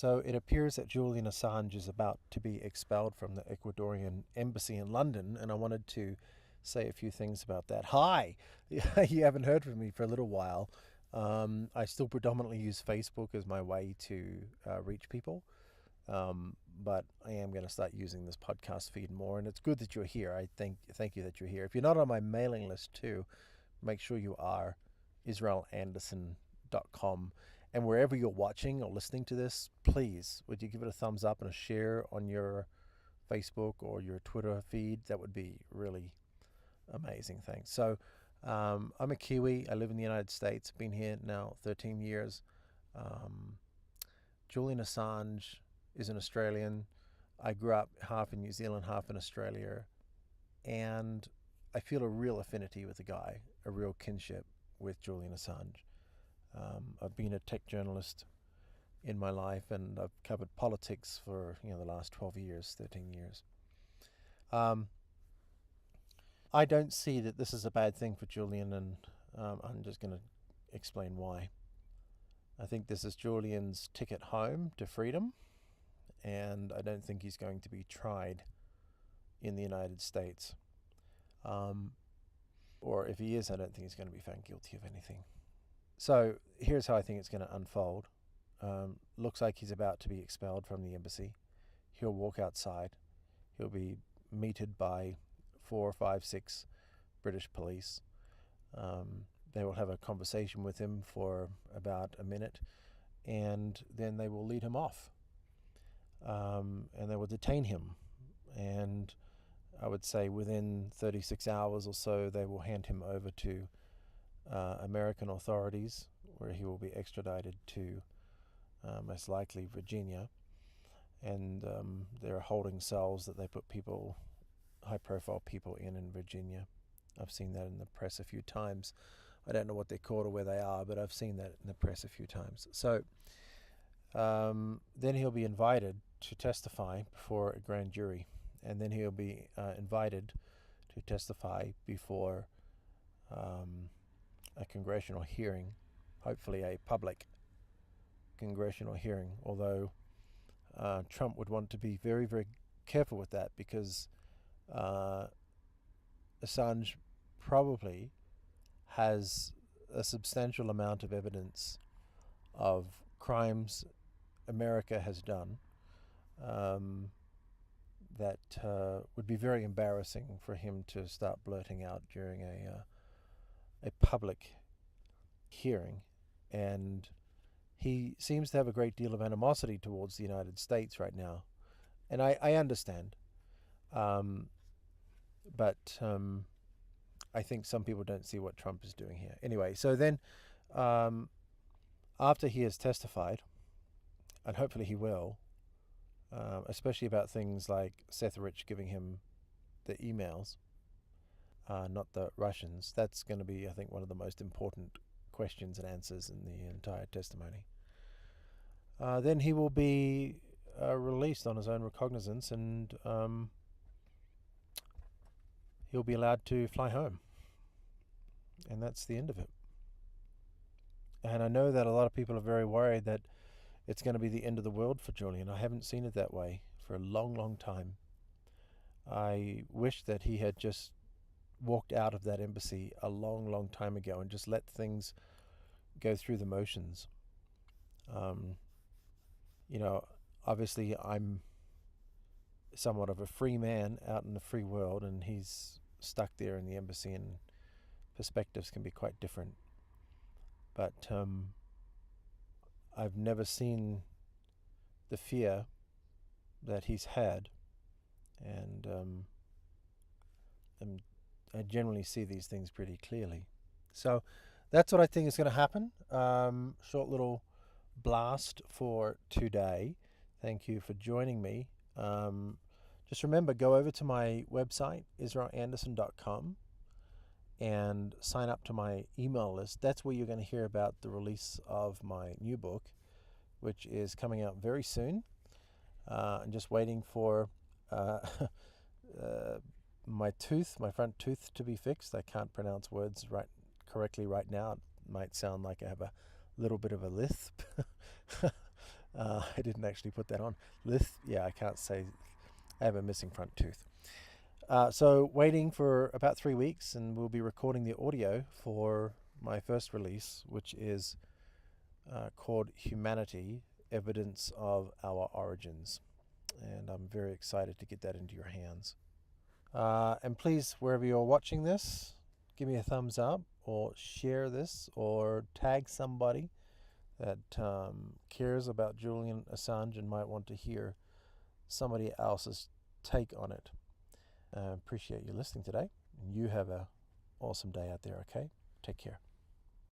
So it appears that Julian Assange is about to be expelled from the Ecuadorian embassy in London, and I wanted to say a few things about that. Hi! You haven't heard from me for a little while. I still predominantly use Facebook as my way to reach people, but I am going to start using this podcast feed more, and it's good that you're here. I thank you that you're here. If you're not on my mailing list too, make sure you are. israelanderson.com. And wherever you're watching or listening to this, please, would you give it a thumbs up and a share on your Facebook or your Twitter feed? That would be really amazing. Thanks. So I'm a Kiwi. I live in the United States. Been here now 13 years. Julian Assange is an Australian. I grew up half in New Zealand, half in Australia. And I feel a real affinity with the guy, a real kinship with Julian Assange. I've been a tech journalist in my life, and I've covered politics for the last 12 years, 13 years. I don't see that this is a bad thing for Julian, and I'm just going to explain why. I think this is Julian's ticket home to freedom, and I don't think he's going to be tried in the United States. Or if he is, I don't think he's going to be found guilty of anything. So here's how I think it's going to unfold. Looks like he's about to be expelled from the embassy. He'll walk outside. He'll be meted by 4, 5, 6 British police. They will have a conversation with him for about a minute, and then they will lead him off. And they will detain him. And I would say within 36 hours or so, they will hand him over to American authorities, where he will be extradited to most likely Virginia. And there are holding cells that they put people, high-profile people in Virginia. I've seen that in the press a few times. I don't know what they're called or where they are, but I've seen that in the press a few times. So then he'll be invited to testify before a grand jury, and then he'll be invited to testify before a congressional hearing, hopefully a public congressional hearing, although Trump would want to be very, very careful with that, because Assange probably has a substantial amount of evidence of crimes America has done that would be very embarrassing for him to start blurting out during a public hearing. And he seems to have a great deal of animosity towards the United States right now, and I understand, but I think some people don't see what Trump is doing here. Anyway, so then after he has testified, and hopefully he will, especially about things like Seth Rich giving him the emails, not the Russians. That's going to be, I think, one of the most important questions and answers in the entire testimony. Then he will be released on his own recognizance, and he'll be allowed to fly home. And that's the end of it. And I know that a lot of people are very worried that it's going to be the end of the world for Julian. I haven't seen it that way for a long, long time. I wish that he had just walked out of that embassy a long, long time ago and just let things go through the motions. Obviously I'm somewhat of a free man out in the free world, and he's stuck there in the embassy, and perspectives can be quite different. But I've never seen the fear that he's had, and I generally see these things pretty clearly. So that's what I think is going to happen. Short little blast for today. Thank you for joining me. Just remember, go over to my website, israelanderson.com, and sign up to my email list. That's where you're going to hear about the release of my new book, which is coming out very soon. I'm just waiting for my front tooth to be fixed. I can't pronounce words correctly right now. It might sound like I have a little bit of a lisp. I didn't actually put that on. Yeah, I can't say. I have a missing front tooth. So waiting for about 3 weeks, and we'll be recording the audio for my first release, which is called Humanity, Evidence of Our Origins. And I'm very excited to get that into your hands. And please, wherever you're watching this, give me a thumbs up or share this or tag somebody that cares about Julian Assange and might want to hear somebody else's take on it. Appreciate you listening today. You have an awesome day out there, okay? Take care.